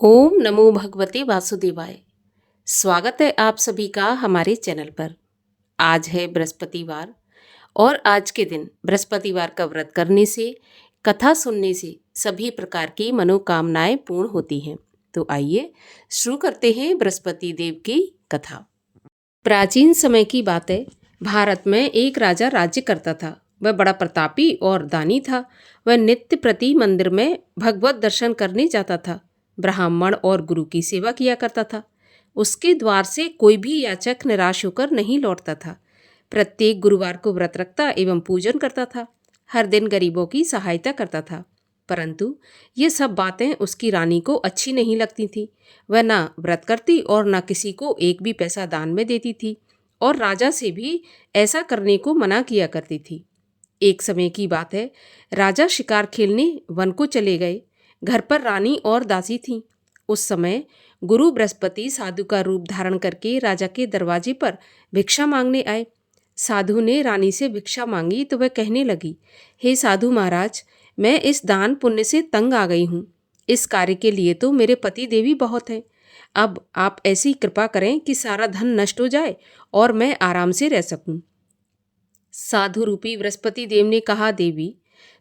ओम नमो भगवते वासुदेवाय। स्वागत है आप सभी का हमारे चैनल पर। आज है बृहस्पतिवार और आज के दिन बृहस्पतिवार का व्रत करने से, कथा सुनने से सभी प्रकार की मनोकामनाएं पूर्ण होती हैं। तो आइए शुरू करते हैं बृहस्पति देव की कथा। प्राचीन समय की बात है। भारत में एक राजा राज्य करता था। वह बड़ा प्रतापी और दानी था। वह नित्य प्रति मंदिर में भगवत दर्शन करने जाता था। ब्राह्मण और गुरु की सेवा किया करता था। उसके द्वार से कोई भी याचक निराश होकर नहीं लौटता था। प्रत्येक गुरुवार को व्रत रखता एवं पूजन करता था। हर दिन गरीबों की सहायता करता था। परंतु ये सब बातें उसकी रानी को अच्छी नहीं लगती थी। वह ना व्रत करती और ना किसी को एक भी पैसा दान में देती थी और राजा से भी ऐसा करने को मना किया करती थी। एक समय की बात है। राजा शिकार खेलने वन को चले गए। घर पर रानी और दासी थीं। उस समय गुरु बृहस्पति साधु का रूप धारण करके राजा के दरवाजे पर भिक्षा मांगने आए। साधु ने रानी से भिक्षा मांगी तो वह कहने लगी, हे साधु महाराज, मैं इस दान पुण्य से तंग आ गई हूँ। इस कार्य के लिए तो मेरे पति देवी बहुत हैं। अब आप ऐसी कृपा करें कि सारा धन नष्ट हो जाए और मैं आराम से रह सकूं। साधु रूपी बृहस्पति देव ने कहा, देवी,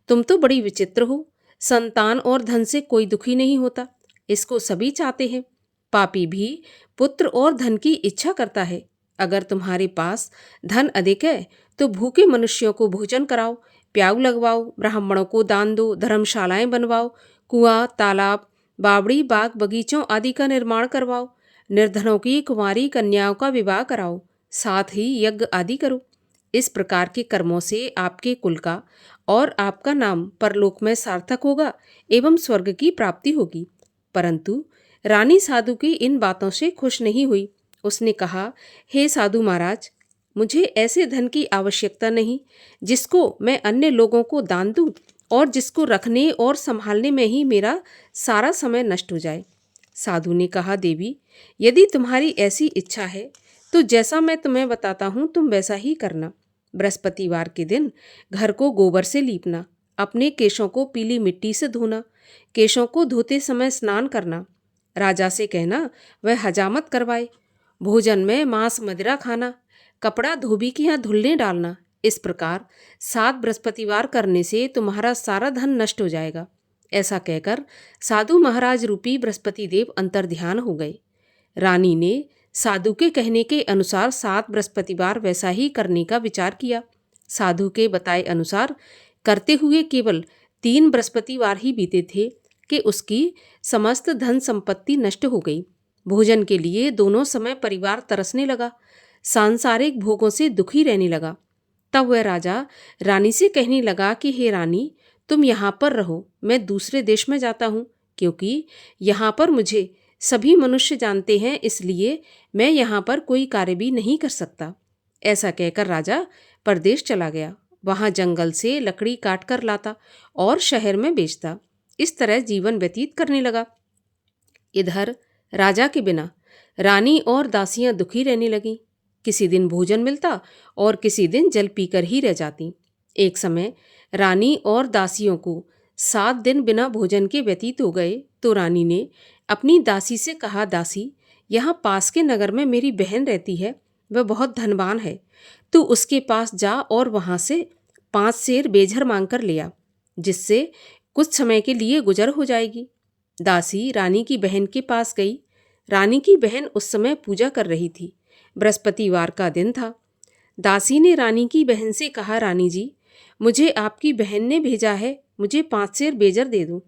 तुम तो बड़ी विचित्र हो। संतान और धन से कोई दुखी नहीं होता, इसको सभी चाहते हैं। पापी भी पुत्र और धन की इच्छा करता है। अगर तुम्हारे पास धन अधिक है तो भूखे मनुष्यों को भोजन कराओ, प्याऊ लगवाओ, ब्राह्मणों को दान दो, धर्मशालाएं बनवाओ, कुआं, तालाब, बावड़ी, बाग, बगीचों आदि का निर्माण करवाओ, निर्धनों की कुंवारी कन्याओं का विवाह कराओ, साथ ही यज्ञ आदि करो। इस प्रकार के कर्मों से आपके कुल का और आपका नाम परलोक में सार्थक होगा एवं स्वर्ग की प्राप्ति होगी। परंतु रानी साधु की इन बातों से खुश नहीं हुई। उसने कहा, हे साधु महाराज, मुझे ऐसे धन की आवश्यकता नहीं जिसको मैं अन्य लोगों को दान दूं और जिसको रखने और संभालने में ही मेरा सारा समय नष्ट हो जाए। साधु ने कहा, देवी, यदि तुम्हारी ऐसी इच्छा है तो जैसा मैं तुम्हें बताता हूँ तुम वैसा ही करना। बृहस्पतिवार के दिन घर को गोबर से लीपना, अपने केशों को पीली मिट्टी से धोना, केशों को धोते समय स्नान करना, राजा से कहना वह हजामत करवाए, भोजन में मांस मदिरा खाना, कपड़ा धोबी के यहाँ धुलने डालना। इस प्रकार 7 बृहस्पतिवार करने से तुम्हारा सारा धन नष्ट हो जाएगा। ऐसा कहकर साधु महाराज रूपी बृहस्पति देव अंतर्ध्यान हो गए। रानी ने साधु के कहने के अनुसार 7 बृहस्पतिवार वैसा ही करने का विचार किया। साधु के बताए अनुसार करते हुए केवल 3 बृहस्पतिवार ही बीते थे कि उसकी समस्त धन संपत्ति नष्ट हो गई। भोजन के लिए दोनों समय परिवार तरसने लगा, सांसारिक भोगों से दुखी रहने लगा। तब वह राजा रानी से कहने लगा कि हे रानी, तुम यहाँ पर रहो, मैं दूसरे देश में जाता हूँ, क्योंकि यहाँ पर मुझे सभी मनुष्य जानते हैं, इसलिए मैं यहाँ पर कोई कार्य भी नहीं कर सकता। ऐसा कहकर राजा परदेश चला गया। वहाँ जंगल से लकड़ी काट कर लाता और शहर में बेचता। इस तरह जीवन व्यतीत करने लगा। इधर राजा के बिना रानी और दासियां दुखी रहने लगीं। किसी दिन भोजन मिलता और किसी दिन जल पीकर ही रह जाती। एक समय रानी और दासियों को 7 दिन बिना भोजन के व्यतीत हो गए तो रानी ने अपनी दासी से कहा, दासी, यहाँ पास के नगर में मेरी बहन रहती है, वह बहुत धनवान है। तू उसके पास जा और वहाँ से 5 सेर बेझर मांग कर ले आ, जिससे कुछ समय के लिए गुजर हो जाएगी। दासी रानी की बहन के पास गई। रानी की बहन उस समय पूजा कर रही थी। बृहस्पतिवार का दिन था। दासी ने रानी की बहन से कहा, रानी जी, मुझे आपकी बहन ने भेजा है, मुझे 5 सेर बेजर दे दो।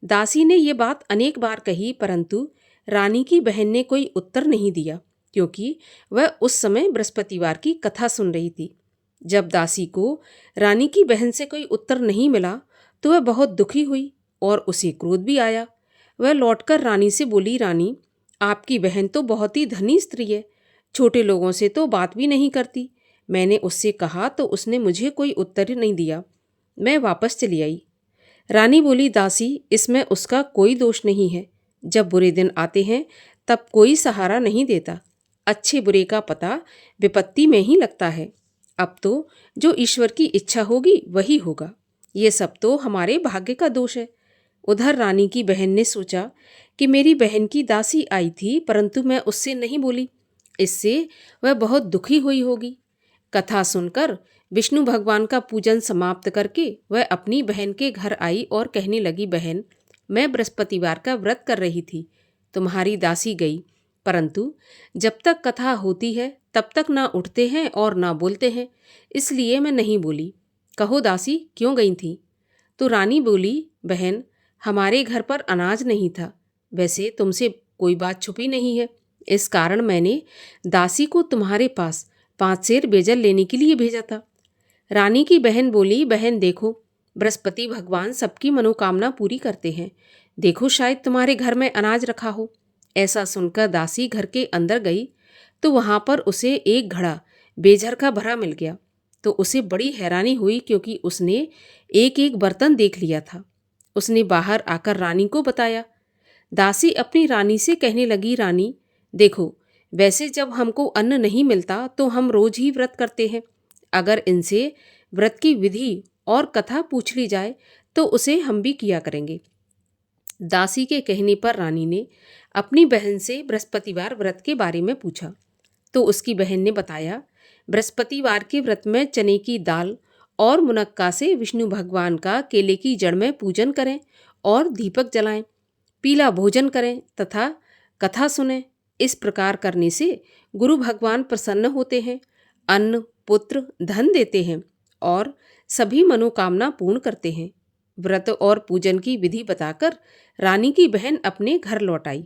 दासी ने ये बात अनेक बार कही, परंतु रानी की बहन ने कोई उत्तर नहीं दिया, क्योंकि वह उस समय बृहस्पतिवार की कथा सुन रही थी। जब दासी को रानी की बहन से कोई उत्तर नहीं मिला तो वह बहुत दुखी हुई और उसे क्रोध भी आया। वह लौटकर रानी से बोली, रानी, आपकी बहन तो बहुत ही धनी स्त्री है, छोटे लोगों से तो बात भी नहीं करती। मैंने उससे कहा तो उसने मुझे कोई उत्तर नहीं दिया। मैं वापस चली आई। रानी बोली, दासी, इसमें उसका कोई दोष नहीं है। जब बुरे दिन आते हैं तब कोई सहारा नहीं देता। अच्छे बुरे का पता विपत्ति में ही लगता है। अब तो जो ईश्वर की इच्छा होगी वही होगा। ये सब तो हमारे भाग्य का दोष है। उधर रानी की बहन ने सोचा कि मेरी बहन की दासी आई थी, परंतु मैं उससे नहीं बोली। इससे वह बहुत दुखी हुई होगी। कथा सुनकर विष्णु भगवान का पूजन समाप्त करके वह अपनी बहन के घर आई और कहने लगी, बहन, मैं बृहस्पतिवार का व्रत कर रही थी, तुम्हारी दासी गई, परंतु जब तक कथा होती है तब तक ना उठते हैं और ना बोलते हैं, इसलिए मैं नहीं बोली। कहो दासी, क्यों गई थी? तो रानी बोली, बहन, हमारे घर पर अनाज नहीं था। वैसे तुमसे कोई बात छुपी नहीं है, इस कारण मैंने दासी को तुम्हारे पास 5 सेर बेजल लेने के लिए भेजा था। रानी की बहन बोली, बहन देखो, बृहस्पति भगवान सबकी मनोकामना पूरी करते हैं, देखो शायद तुम्हारे घर में अनाज रखा हो। ऐसा सुनकर दासी घर के अंदर गई तो वहां पर उसे एक घड़ा बेझर का भरा मिल गया। तो उसे बड़ी हैरानी हुई, क्योंकि उसने एक एक बर्तन देख लिया था। उसने बाहर आकर रानी को बताया। दासी अपनी रानी से कहने लगी, रानी देखो, वैसे जब हमको अन्न नहीं मिलता तो हम रोज ही व्रत करते हैं। अगर इनसे व्रत की विधि और कथा पूछ ली जाए तो उसे हम भी किया करेंगे। दासी के कहने पर रानी ने अपनी बहन से बृहस्पतिवार व्रत के बारे में पूछा। तो उसकी बहन ने बताया, बृहस्पतिवार के व्रत में चने की दाल और मुनक्का से विष्णु भगवान का केले की जड़ में पूजन करें और दीपक जलाएं, पीला भोजन करें तथा कथा सुनें। इस प्रकार करने से गुरु भगवान प्रसन्न होते हैं, अन्न, पुत्र, धन देते हैं और सभी मनोकामना पूर्ण करते हैं। व्रत और पूजन की विधि बताकर रानी की बहन अपने घर लौट आई।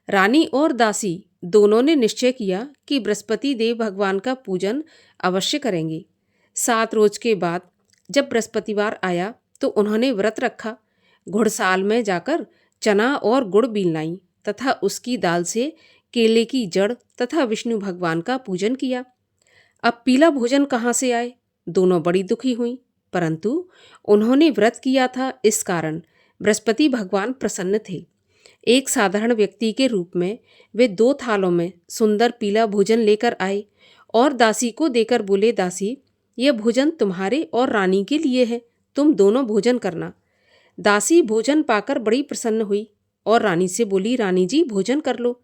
रानी और दासी दोनों ने निश्चय किया कि बृहस्पति देव भगवान का पूजन अवश्य करेंगे। 7 रोज के बाद जब बृहस्पतिवार आया तो उन्होंने व्रत रखा। घुड़साल में जाकर चना और गुड़ बीन लाई तथा उसकी दाल से केले की जड़ तथा विष्णु भगवान का पूजन किया। अब पीला भोजन कहाँ से आए? दोनों बड़ी दुखी हुई, परंतु उन्होंने व्रत किया था, इस कारण बृहस्पति भगवान प्रसन्न थे। एक साधारण व्यक्ति के रूप में वे 2 थालों में सुंदर पीला भोजन लेकर आए और दासी को देकर बोले, दासी, यह भोजन तुम्हारे और रानी के लिए है, तुम दोनों भोजन करना। दासी भोजन पाकर बड़ी प्रसन्न हुई और रानी से बोली, रानी जी भोजन कर लो।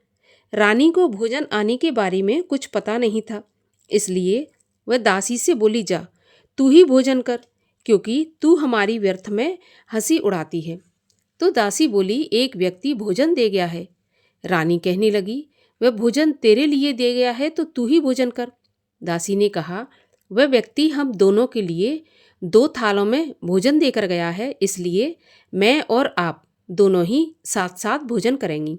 रानी को भोजन आने के बारे में कुछ पता नहीं था, इसलिए वह दासी से बोली, जा तू ही भोजन कर, क्योंकि तू हमारी व्यर्थ में हंसी उड़ाती है। तो दासी बोली, एक व्यक्ति भोजन दे गया है। रानी कहने लगी, वह भोजन तेरे लिए दे गया है तो तू ही भोजन कर। दासी ने कहा, वह व्यक्ति हम दोनों के लिए 2 थालों में भोजन देकर गया है, इसलिए मैं और आप दोनों ही साथ साथ भोजन करेंगी।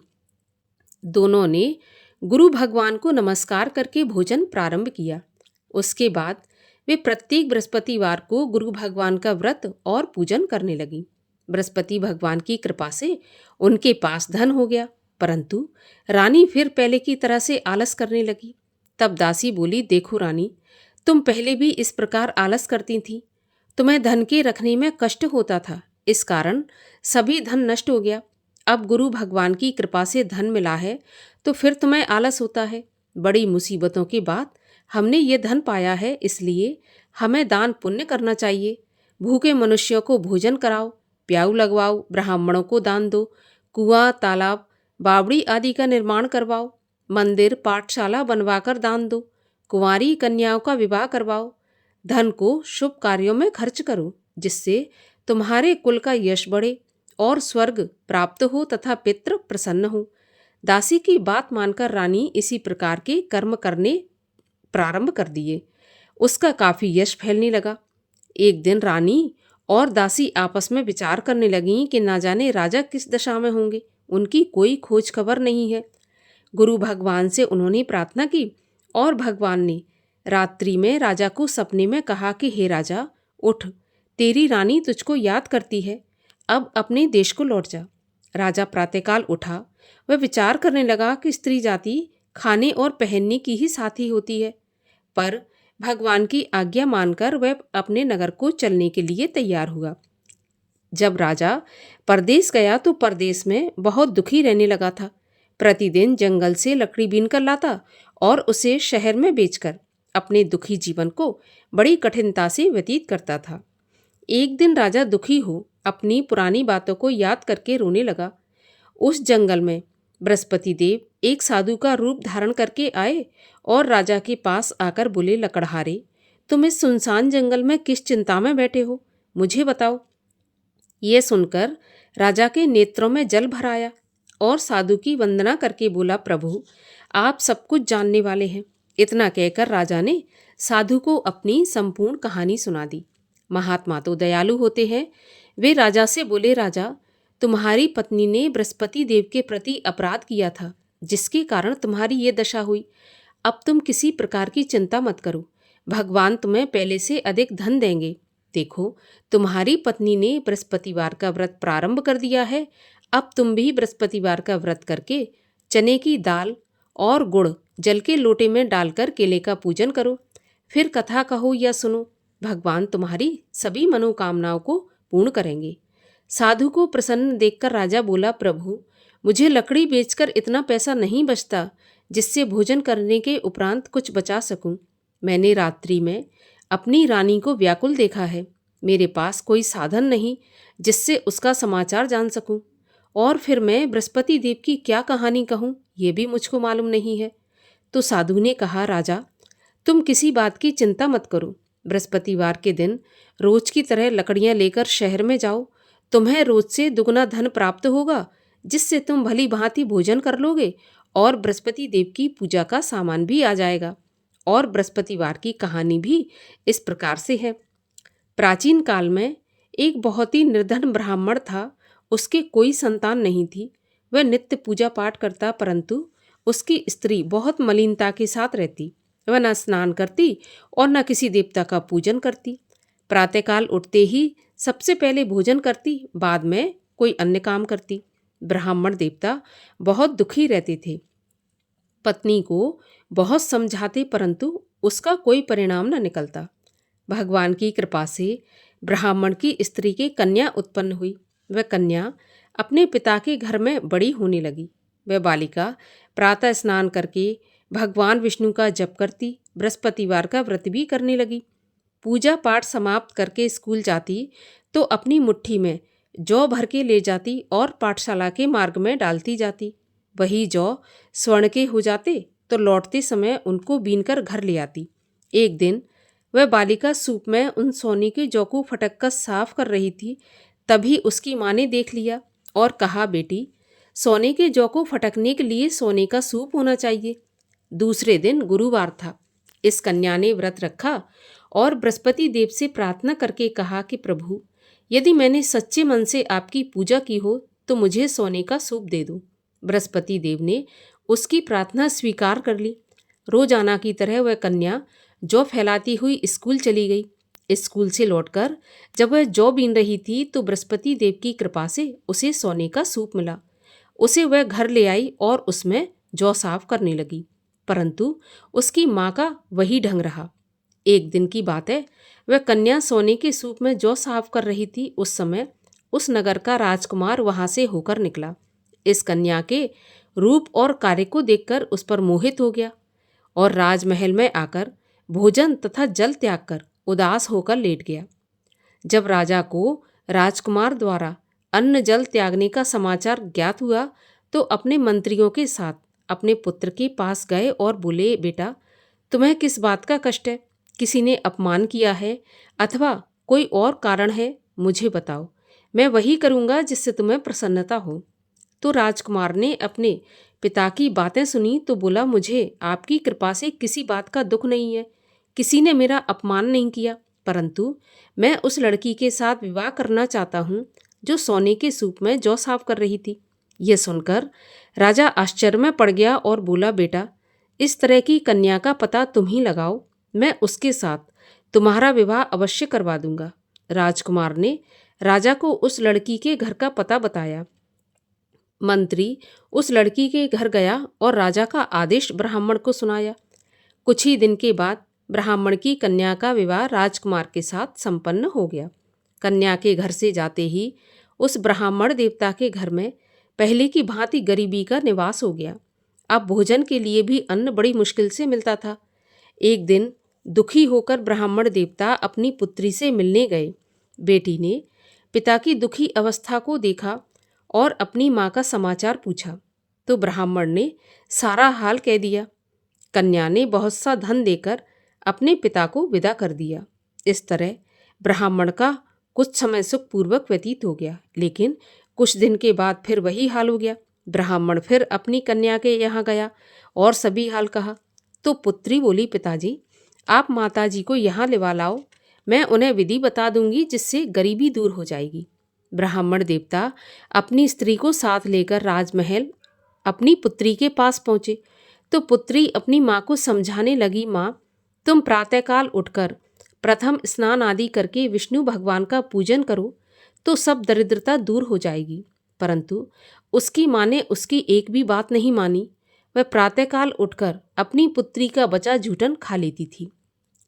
दोनों ने गुरु भगवान को नमस्कार करके भोजन प्रारंभ किया। उसके बाद वे प्रत्येक बृहस्पतिवार को गुरु भगवान का व्रत और पूजन करने लगी। बृहस्पति भगवान की कृपा से उनके पास धन हो गया, परंतु रानी फिर पहले की तरह से आलस करने लगी। तब दासी बोली, देखो रानी, तुम पहले भी इस प्रकार आलस करती थी, तुम्हें धन के रखने में कष्ट होता था, इस कारण सभी धन नष्ट हो गया। अब गुरु भगवान की कृपा से धन मिला है तो फिर तुम्हें आलस होता है। बड़ी मुसीबतों के बाद हमने ये धन पाया है, इसलिए हमें दान पुण्य करना चाहिए। भूखे मनुष्यों को भोजन कराओ, प्याऊ लगवाओ, ब्राह्मणों को दान दो, कुआं, तालाब, बावड़ी आदि का निर्माण करवाओ, मंदिर, पाठशाला बनवाकर दान दो, कुंवारी कन्याओं का विवाह करवाओ। धन को शुभ कार्यों में खर्च करो, जिससे तुम्हारे कुल का यश बढ़े और स्वर्ग प्राप्त हो तथा पितृ प्रसन्न हो। दासी की बात मानकर रानी इसी प्रकार के कर्म करने प्रारंभ कर दिए। उसका काफी यश फैलने लगा। एक दिन रानी और दासी आपस में विचार करने लगीं कि ना जाने राजा किस दशा में होंगे, उनकी कोई खोज खबर नहीं है। गुरु भगवान से उन्होंने प्रार्थना की और भगवान ने रात्रि में राजा को सपने में कहा कि हे राजा, उठ, तेरी रानी तुझको याद करती है, अब अपने देश को लौट जा। राजा प्रातःकाल उठा। वह विचार करने लगा कि स्त्री जाति खाने और पहनने की ही साथी होती है, पर भगवान की आज्ञा मानकर वह अपने नगर को चलने के लिए तैयार हुआ। जब राजा परदेश गया तो परदेश में बहुत दुखी रहने लगा था। प्रतिदिन जंगल से लकड़ी बीन कर लाता और उसे शहर में बेचकर अपने दुखी जीवन को बड़ी कठिनता से व्यतीत करता था। एक दिन राजा दुखी हो अपनी पुरानी बातों को याद करके रोने लगा। उस जंगल में बृहस्पति देव एक साधु का रूप धारण करके आए और राजा के पास आकर बोले, लकड़हारे, तुम इस सुनसान जंगल में किस चिंता में बैठे हो, मुझे बताओ। ये सुनकर राजा के नेत्रों में जल भर आया और साधु की वंदना करके बोला, प्रभु आप सब कुछ जानने वाले हैं। इतना कहकर राजा ने साधु को अपनी संपूर्ण कहानी सुना दी। महात्मा तो दयालु होते हैं। वे राजा से बोले, राजा तुम्हारी पत्नी ने बृहस्पति देव के प्रति अपराध किया था, जिसके कारण तुम्हारी ये दशा हुई। अब तुम किसी प्रकार की चिंता मत करो, भगवान तुम्हें पहले से अधिक धन देंगे। देखो, तुम्हारी पत्नी ने बृहस्पतिवार का व्रत प्रारंभ कर दिया है। अब तुम भी बृहस्पतिवार का व्रत करके चने की दाल और गुड़ जल के लोटे में डालकर केले का पूजन करो। फिर कथा कहो या सुनो, भगवान तुम्हारी सभी मनोकामनाओं को पूर्ण करेंगे। साधु को प्रसन्न देखकर राजा बोला, प्रभु मुझे लकड़ी बेचकर इतना पैसा नहीं बचता जिससे भोजन करने के उपरांत कुछ बचा सकूं। मैंने रात्रि में अपनी रानी को व्याकुल देखा है। मेरे पास कोई साधन नहीं जिससे उसका समाचार जान सकूं, और फिर मैं बृहस्पति देव की क्या कहानी कहूं, ये भी मुझको मालूम नहीं है। तो साधु ने कहा, राजा तुम किसी बात की चिंता मत करो। बृहस्पतिवार के दिन रोज की तरह लकड़ियां लेकर शहर में जाओ। तुम्हें रोज से दुगना धन प्राप्त होगा, जिससे तुम भली भांति भोजन कर लोगे और बृहस्पति देव की पूजा का सामान भी आ जाएगा। और बृहस्पतिवार की कहानी भी इस प्रकार से है। प्राचीन काल में एक बहुत ही निर्धन ब्राह्मण था। उसके कोई संतान नहीं थी। वह नित्य पूजा पाठ करता, परंतु उसकी स्त्री बहुत मलिनता के साथ रहती। वह न स्नान करती और न किसी देवता का पूजन करती। प्रातःकाल उठते ही सबसे पहले भोजन करती, बाद में कोई अन्य काम करती। ब्राह्मण देवता बहुत दुखी रहते थे। पत्नी को बहुत समझाते, परंतु उसका कोई परिणाम न निकलता। भगवान की कृपा से ब्राह्मण की स्त्री की कन्या उत्पन्न हुई। वह कन्या अपने पिता के घर में बड़ी होने लगी। वह बालिका प्रातः स्नान करके भगवान विष्णु का जप करती, बृहस्पतिवार का व्रत भी करने लगी। पूजा पाठ समाप्त करके स्कूल जाती तो अपनी मुट्ठी में जौ भर के ले जाती और पाठशाला के मार्ग में डालती जाती। वही जौ स्वर्ण के हो जाते तो लौटते समय उनको बीनकर घर ले आती। एक दिन वह बालिका सूप में उन सोने के जौ को फटक कर साफ कर रही थी। तभी उसकी माँ ने देख लिया और कहा, बेटी सोने के जौ को फटकने के लिए सोने का सूप होना चाहिए। दूसरे दिन गुरुवार था। इस कन्या ने व्रत रखा और बृहस्पति देव से प्रार्थना करके कहा कि प्रभु, यदि मैंने सच्चे मन से आपकी पूजा की हो तो मुझे सोने का सूप दे दो। बृहस्पति देव ने उसकी प्रार्थना स्वीकार कर ली। रोजाना की तरह वह कन्या जौ फैलाती हुई स्कूल चली गई। स्कूल से लौटकर जब वह जौ बीन रही थी तो बृहस्पति देव की कृपा से उसे सोने का सूप मिला। उसे वह घर ले आई और उसमें जौ साफ करने लगी, परंतु उसकी माँ का वही ढंग रहा। एक दिन की बात है, वह कन्या सोने के सूप में जौ साफ कर रही थी। उस समय उस नगर का राजकुमार वहां से होकर निकला। इस कन्या के रूप और कार्य को देखकर उस पर मोहित हो गया और राजमहल में आकर भोजन तथा जल त्याग कर उदास होकर लेट गया। जब राजा को राजकुमार द्वारा अन्न जल त्यागने का समाचार ज्ञात हुआ तो अपने मंत्रियों के साथ अपने पुत्र के पास गए और बोले, बेटा तुम्हें किस बात का कष्ट है? किसी ने अपमान किया है अथवा कोई और कारण है? मुझे बताओ, मैं वही करूँगा जिससे तुम्हें प्रसन्नता हो। तो राजकुमार ने अपने पिता की बातें सुनी तो बोला, मुझे आपकी कृपा से किसी बात का दुख नहीं है। किसी ने मेरा अपमान नहीं किया, परंतु मैं उस लड़की के साथ विवाह करना चाहता हूँ जो सोने के सूप में जौ साफ कर रही थी। यह सुनकर राजा आश्चर्य में पड़ गया और बोला, बेटा इस तरह की कन्या का पता तुम ही लगाओ, मैं उसके साथ तुम्हारा विवाह अवश्य करवा दूंगा। राजकुमार ने राजा को उस लड़की के घर का पता बताया। मंत्री उस लड़की के घर गया और राजा का आदेश ब्राह्मण को सुनाया। कुछ ही दिन के बाद ब्राह्मण की कन्या का विवाह राजकुमार के साथ संपन्न हो गया। कन्या के घर से जाते ही उस ब्राह्मण देवता के घर में पहले की भांति गरीबी का निवास हो गया। अब भोजन के लिए भी अन्न बड़ी मुश्किल से मिलता था। एक दिन दुखी होकर ब्राह्मण देवता अपनी पुत्री से मिलने गए। बेटी ने पिता की दुखी अवस्था को देखा और अपनी माँ का समाचार पूछा तो ब्राह्मण ने सारा हाल कह दिया। कन्या ने बहुत सा धन देकर अपने पिता को विदा कर दिया। इस तरह ब्राह्मण का कुछ समय सुखपूर्वक व्यतीत हो गया, लेकिन कुछ दिन के बाद फिर वही हाल हो गया। ब्राह्मण फिर अपनी कन्या के यहाँ गया और सभी हाल कहा तो पुत्री बोली, पिताजी आप माताजी को यहाँ लिवा लाओ, मैं उन्हें विधि बता दूंगी जिससे गरीबी दूर हो जाएगी। ब्राह्मण देवता अपनी स्त्री को साथ लेकर राजमहल अपनी पुत्री के पास पहुँचे तो पुत्री अपनी माँ को समझाने लगी, माँ तुम प्रातःकाल उठकर प्रथम स्नान आदि करके विष्णु भगवान का पूजन करो तो सब दरिद्रता दूर हो जाएगी। परंतु उसकी माँ ने उसकी एक भी बात नहीं मानी। वह प्रातःकाल उठकर अपनी पुत्री का बचा झूठन खा लेती थी।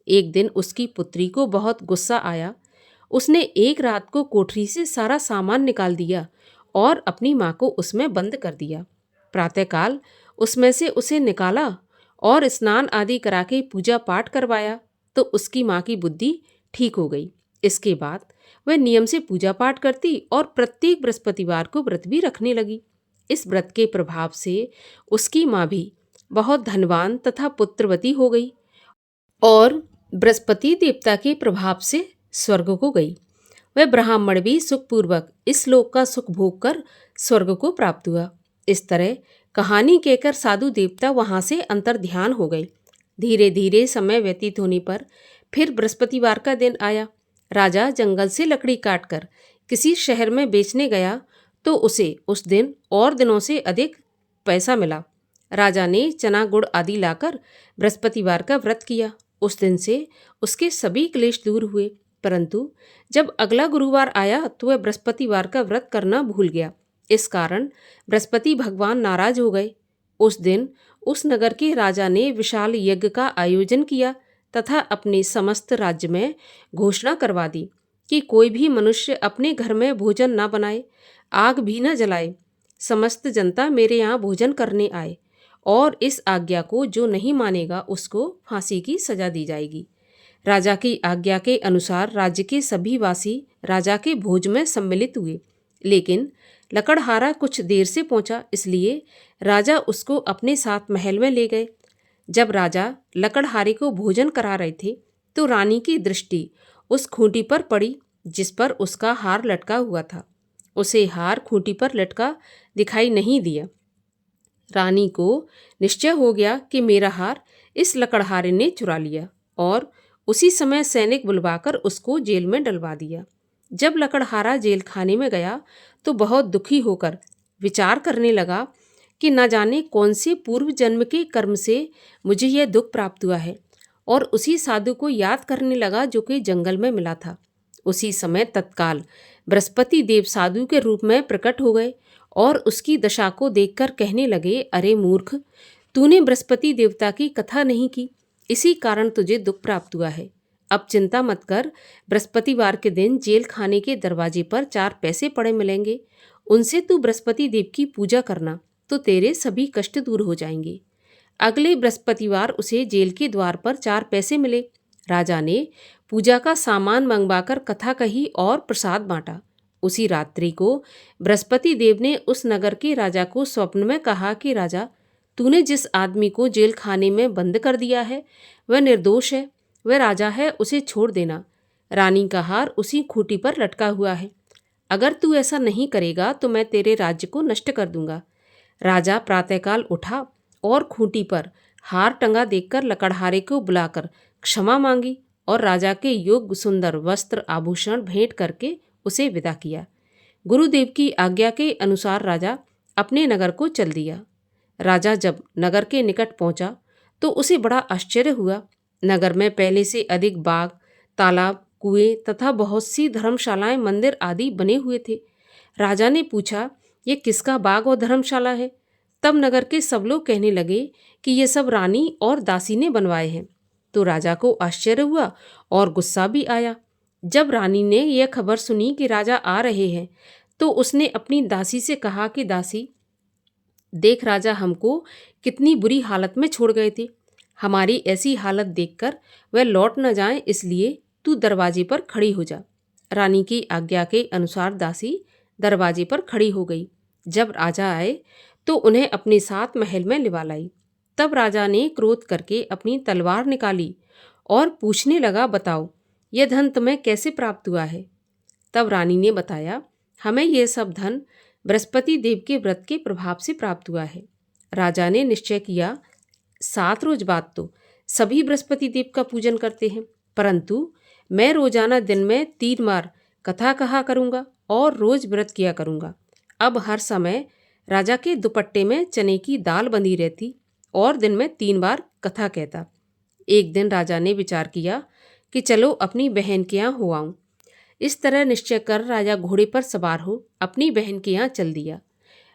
एक दिन उसकी पुत्री को बहुत गुस्सा आया। उसने एक रात को कोठरी से सारा सामान निकाल दिया और अपनी माँ को उसमें बंद कर दिया। प्रातःकाल उसमें से उसे निकाला और स्नान आदि करा के पूजा पाठ करवाया तो उसकी माँ की बुद्धि ठीक हो गई। इसके बाद वह नियम से पूजा पाठ करती और प्रत्येक बृहस्पतिवार को व्रत भी रखने लगी। इस व्रत के प्रभाव से उसकी माँ भी बहुत धनवान तथा पुत्रवती हो गई और बृहस्पति देवता के प्रभाव से स्वर्ग को गई। वह ब्राह्मण भी सुखपूर्वक इस लोक का सुख भोग कर स्वर्ग को प्राप्त हुआ। इस तरह कहानी कहकर साधु देवता वहां से अंतर ध्यान हो गए। धीरे धीरे समय व्यतीत होने पर फिर बृहस्पतिवार का दिन आया। राजा जंगल से लकड़ी काटकर किसी शहर में बेचने गया तो उसे उस दिन और दिनों से अधिक पैसा मिला। राजा ने चना गुड़ आदि लाकर बृहस्पतिवार का व्रत किया। उस दिन से उसके सभी क्लेश दूर हुए। परंतु जब अगला गुरुवार आया तो वह बृहस्पतिवार का व्रत करना भूल गया। इस कारण बृहस्पति भगवान नाराज हो गए। उस दिन उस नगर के राजा ने विशाल यज्ञ का आयोजन किया तथा अपने समस्त राज्य में घोषणा करवा दी कि कोई भी मनुष्य अपने घर में भोजन न बनाए, आग भी न जलाए। समस्त जनता मेरे यहाँ भोजन करने आए और इस आज्ञा को जो नहीं मानेगा उसको फांसी की सजा दी जाएगी। राजा की आज्ञा के अनुसार राज्य के सभी वासी राजा के भोज में सम्मिलित हुए, लेकिन लकड़हारा कुछ देर से पहुंचा, इसलिए राजा उसको अपने साथ महल में ले गए। जब राजा लकड़हारे को भोजन करा रहे थे तो रानी की दृष्टि उस खूंटी पर पड़ी जिस पर उसका हार लटका हुआ था। उसे हार खूंटी पर लटका दिखाई नहीं दिया। रानी को निश्चय हो गया कि मेरा हार इस लकड़हारे ने चुरा लिया और उसी समय सैनिक बुलवाकर उसको जेल में डलवा दिया। जब लकड़हारा जेल खाने में गया तो बहुत दुखी होकर विचार करने लगा कि न जाने कौन से पूर्व जन्म के कर्म से मुझे यह दुख प्राप्त हुआ है, और उसी साधु को याद करने लगा जो कि जंगल में मिला था। उसी समय तत्काल बृहस्पति देव साधु के रूप में प्रकट हो गए और उसकी दशा को देखकर कहने लगे, अरे मूर्ख, तूने बृहस्पति देवता की कथा नहीं की, इसी कारण तुझे दुख प्राप्त हुआ है। अब चिंता मत कर, बृहस्पतिवार के दिन जेल खाने के दरवाजे पर 4 पैसे पड़े मिलेंगे, उनसे तू बृहस्पति देव की पूजा करना तो तेरे सभी कष्ट दूर हो जाएंगे। अगले बृहस्पतिवार उसे जेल के द्वार पर 4 पैसे मिले। राजा ने पूजा का सामान मंगवाकर कथा कही और प्रसाद बांटा। उसी रात्रि को बृहस्पति देव ने उस नगर के राजा को स्वप्न में कहा कि राजा, तूने जिस आदमी को जेल खाने में बंद कर दिया है वह निर्दोष है, वह राजा है, उसे छोड़ देना। रानी का हार उसी खूंटी पर लटका हुआ है। अगर तू ऐसा नहीं करेगा तो मैं तेरे राज्य को नष्ट कर दूंगा। राजा प्रातःकाल उठा और खूंटी पर हार टंगा देखकर लकड़हारे को बुलाकर क्षमा मांगी और राजा के योग्य सुंदर वस्त्र आभूषण भेंट करके उसे विदा किया। गुरुदेव की आज्ञा के अनुसार राजा अपने नगर को चल दिया। राजा जब नगर के निकट पहुंचा तो उसे बड़ा आश्चर्य हुआ। नगर में पहले से अधिक बाग, तालाब, कुएं तथा बहुत सी धर्मशालाएं, मंदिर आदि बने हुए थे। राजा ने पूछा, ये किसका बाग और धर्मशाला है? तब नगर के सब लोग कहने लगे कि ये सब रानी और दासी ने बनवाए हैं। तो राजा को आश्चर्य हुआ और गुस्सा भी आया। जब रानी ने यह खबर सुनी कि राजा आ रहे हैं तो उसने अपनी दासी से कहा कि दासी, देख राजा हमको कितनी बुरी हालत में छोड़ गए थे। हमारी ऐसी हालत देखकर वह लौट न जाएं, इसलिए तू दरवाजे पर खड़ी हो जा। रानी की आज्ञा के अनुसार दासी दरवाजे पर खड़ी हो गई। जब राजा आए तो उन्हें अपने साथ महल में लिवा लाई। तब राजा ने क्रोध करके अपनी तलवार निकाली और पूछने लगा, बताओ यह धन तुम्हें कैसे प्राप्त हुआ है? तब रानी ने बताया, हमें यह सब धन बृहस्पति देव के व्रत के प्रभाव से प्राप्त हुआ है। राजा ने निश्चय किया, 7 रोज बाद तो सभी बृहस्पति देव का पूजन करते हैं, परंतु मैं रोजाना दिन में 3 बार कथा कहा करूंगा और रोज व्रत किया करूंगा। अब हर समय राजा के दुपट्टे में चने की दाल बंधी रहती और दिन में 3 बार कथा कहता। एक दिन राजा ने विचार किया कि चलो अपनी बहन के यहाँ हो आऊं। इस तरह निश्चय कर राजा घोड़े पर सवार हो अपनी बहन के यहाँ चल दिया।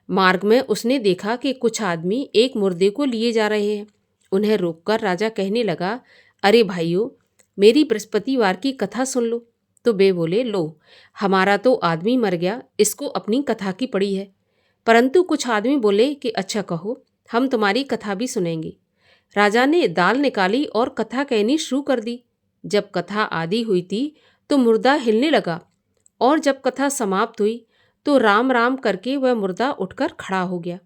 मार्ग में उसने देखा कि कुछ आदमी एक मुर्दे को लिए जा रहे हैं। उन्हें रोककर राजा कहने लगा, अरे भाइयों, मेरी बृहस्पतिवार की कथा सुन लो। तो वे बोले, लो, हमारा तो आदमी मर गया, इसको अपनी कथा की पड़ी है। परंतु कुछ आदमी बोले कि अच्छा कहो, हम तुम्हारी कथा भी सुनेंगे। राजा ने दाल निकाली और कथा कहनी शुरू कर दी। जब कथा आदि हुई थी तो मुर्दा हिलने लगा और जब कथा समाप्त हुई तो राम राम करके वह मुर्दा उठकर खड़ा हो गया।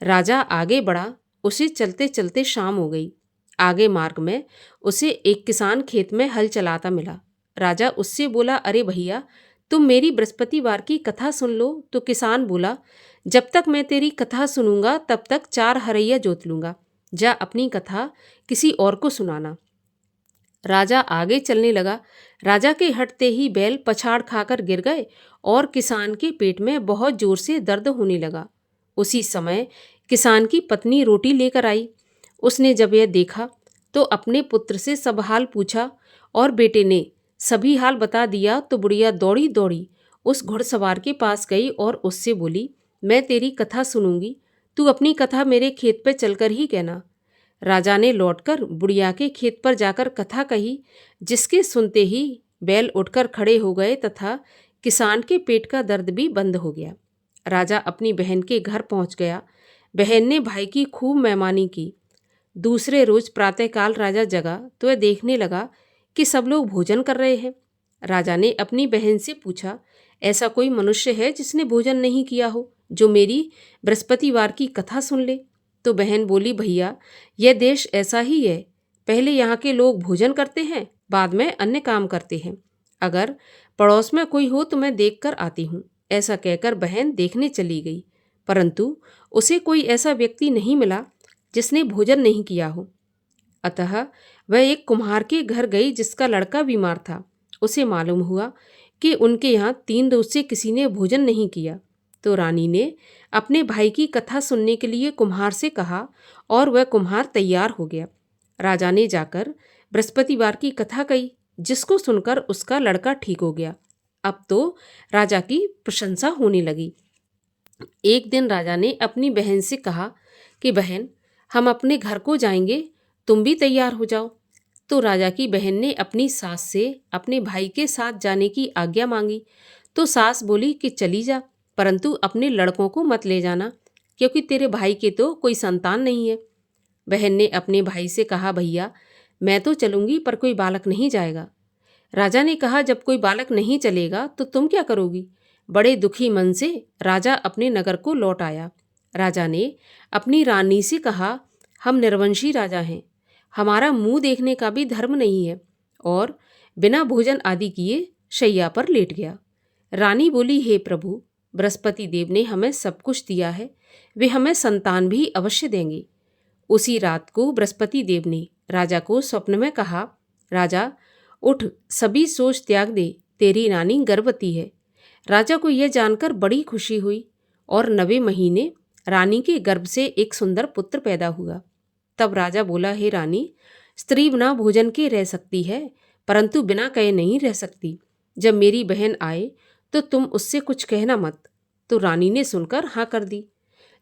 राजा आगे बढ़ा, उसे चलते चलते शाम हो गई। आगे मार्ग में उसे एक किसान खेत में हल चलाता मिला। राजा उससे बोला, अरे भैया, तुम मेरी बृहस्पतिवार की कथा सुन लो। तो किसान बोला, जब तक मैं तेरी कथा सुनूंगा तब तक 4 हरैया जोत लूंगा। जा अपनी कथा किसी और को सुनाना। राजा आगे चलने लगा। राजा के हटते ही बैल पछाड़ खाकर गिर गए और किसान के पेट में बहुत जोर से दर्द होने लगा। उसी समय किसान की पत्नी रोटी लेकर आई। उसने जब यह देखा तो अपने पुत्र से सब हाल पूछा और बेटे ने सभी हाल बता दिया। तो बुढ़िया दौड़ी दौड़ी उस घुड़सवार के पास गई और उससे बोली, मैं तेरी कथा सुनूंगी, तू अपनी कथा मेरे खेत पर चलकर ही कहना। राजा ने लौटकर बुढ़िया के खेत पर जाकर कथा कही, जिसके सुनते ही बैल उठकर खड़े हो गए तथा किसान के पेट का दर्द भी बंद हो गया। राजा अपनी बहन के घर पहुंच गया। बहन ने भाई की खूब मेहमानी की। दूसरे रोज प्रातःकाल राजा जगा तो वह देखने लगा कि सब लोग भोजन कर रहे हैं। राजा ने अपनी बहन से पूछा, ऐसा कोई मनुष्य है जिसने भोजन नहीं किया हो, जो मेरी बृहस्पतिवार की कथा सुन ले? तो बहन बोली, भैया, यह देश ऐसा ही है। पहले यहाँ के लोग भोजन करते हैं, बाद में अन्य काम करते हैं। अगर पड़ोस में कोई हो तो मैं देख कर आती हूँ। ऐसा कहकर बहन देखने चली गई, परंतु उसे कोई ऐसा व्यक्ति नहीं मिला जिसने भोजन नहीं किया हो। अतः वह एक कुम्हार के घर गई जिसका लड़का बीमार था। उसे मालूम हुआ कि उनके यहाँ 3 रोज से किसी ने भोजन नहीं किया। तो रानी ने अपने भाई की कथा सुनने के लिए कुम्हार से कहा और वह कुम्हार तैयार हो गया। राजा ने जाकर बृहस्पतिवार की कथा कही, जिसको सुनकर उसका लड़का ठीक हो गया। अब तो राजा की प्रशंसा होने लगी। एक दिन राजा ने अपनी बहन से कहा कि बहन, हम अपने घर को जाएंगे, तुम भी तैयार हो जाओ। तो राजा की बहन ने अपनी सास से अपने भाई के साथ जाने की आज्ञा मांगी। तो सास बोली कि चली जा, परंतु अपने लड़कों को मत ले जाना, क्योंकि तेरे भाई के तो कोई संतान नहीं है। बहन ने अपने भाई से कहा, भैया, मैं तो चलूंगी पर कोई बालक नहीं जाएगा। राजा ने कहा, जब कोई बालक नहीं चलेगा तो तुम क्या करोगी? बड़े दुखी मन से राजा अपने नगर को लौट आया। राजा ने अपनी रानी से कहा, हम निर्वंशी राजा हैं, हमारा मुंह देखने का भी धर्म नहीं है, और बिना भोजन आदि किए शैया पर लेट गया। रानी बोली, हे प्रभु, बृहस्पति देव ने हमें सब कुछ दिया है, वे हमें संतान भी अवश्य देंगे। उसी रात को बृहस्पति देव ने राजा को स्वप्न में कहा, राजा उठ, सभी सोच त्याग दे, तेरी रानी गर्भवती है। राजा को यह जानकर बड़ी खुशी हुई और 9वें महीने रानी के गर्भ से एक सुंदर पुत्र पैदा हुआ। तब राजा बोला, हे रानी, स्त्री बिना भोजन के रह सकती है, परंतु बिना कहे नहीं रह सकती। जब मेरी बहन आए तो तुम उससे कुछ कहना मत। तो रानी ने सुनकर हाँ कर दी।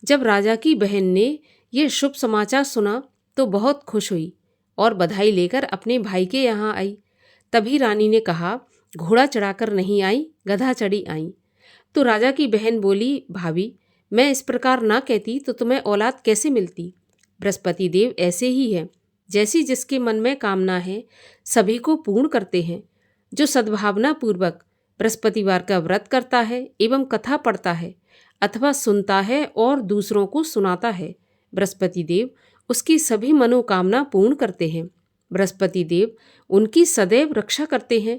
जब राजा की बहन ने यह शुभ समाचार सुना तो बहुत खुश हुई और बधाई लेकर अपने भाई के यहाँ आई। तभी रानी ने कहा, घोड़ा चढ़ाकर नहीं आई, गधा चढ़ी आई। तो राजा की बहन बोली, भाभी, मैं इस प्रकार ना कहती तो तुम्हें औलाद कैसे मिलती? बृहस्पति देव ऐसे ही है, जैसी जिसके मन में कामना है सभी को पूर्ण करते हैं। जो सद्भावना पूर्वक बृहस्पतिवार का व्रत करता है एवं कथा पढ़ता है अथवा सुनता है और दूसरों को सुनाता है, बृहस्पति देव उसकी सभी मनोकामना पूर्ण करते हैं। बृहस्पति देव उनकी सदैव रक्षा करते हैं।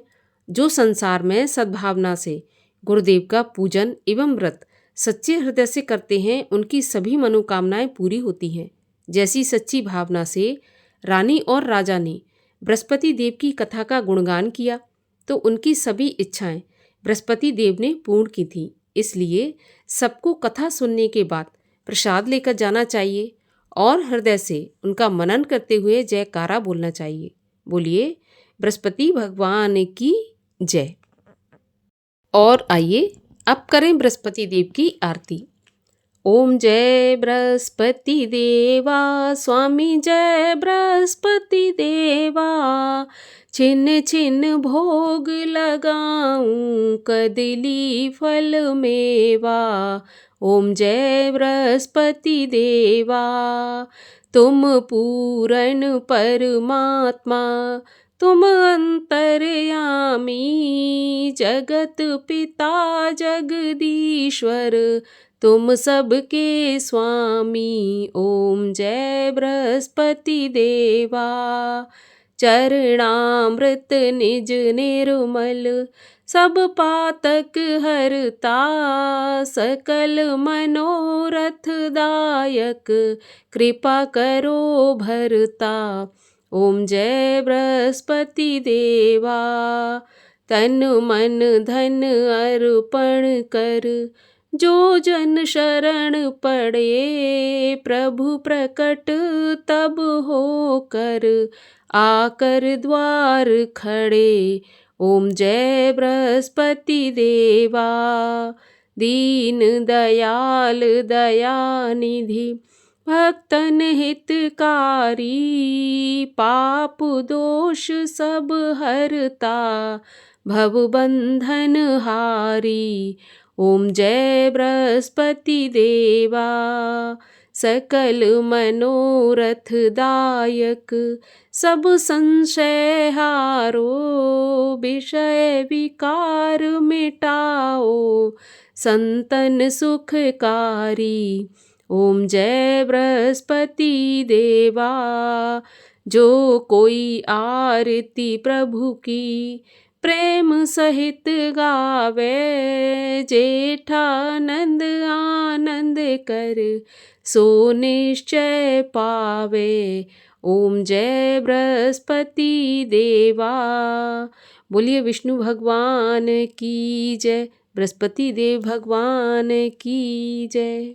जो संसार में सद्भावना से गुरुदेव का पूजन एवं व्रत सच्चे हृदय से करते हैं, उनकी सभी मनोकामनाएं पूरी होती हैं। जैसी सच्ची भावना से रानी और राजा ने बृहस्पति देव की कथा का गुणगान किया तो उनकी सभी इच्छाएं बृहस्पति देव ने पूर्ण की थीं। इसलिए सबको कथा सुनने के बाद प्रसाद लेकर जाना चाहिए और हृदय से उनका मनन करते हुए जयकारा बोलना चाहिए। बोलिए बृहस्पति भगवान की जय। और आइए अब करें बृहस्पति देव की आरती। ओम जय बृहस्पति देवा, स्वामी जय बृहस्पति देवा, छिन्न छिन्न भोग लगाऊं कदली फल मेवा। ओम जय बृहस्पति देवा, तुम पूर्ण परमात्मा, तुम अंतर्यामी, जगत पिता जगदीश्वर, तुम सबके स्वामी। ओम जय बृहस्पति देवा, चरणामृत निज निर्मल, सब पातक हरता, सकल मनोरथ दायक, कृपा करो भरता। ओम जय बृहस्पति देवा, तन मन धन अर्पण कर, जो जन शरण पड़े, प्रभु प्रकट तब होकर, आकर द्वार खड़े। ओम जय बृहस्पति देवा, दीन दयाल दयानिधि, भक्तन हितकारी, पाप दोष सब हरता, भव बंधन हारी। ओम जय बृहस्पति देवा, सकल मनोरथ दायक, सब संशय हारो, विषय विकार मिटाओ, संतन सुखकारी। ओम जय बृहस्पति देवा, जो कोई आरती प्रभु की प्रेम सहित गावे, जेठानंद आनंद कर, सो निश्चय पावे। ओम जय बृहस्पति देवा। बोलिए विष्णु भगवान की जय, बृहस्पति देव भगवान की जय।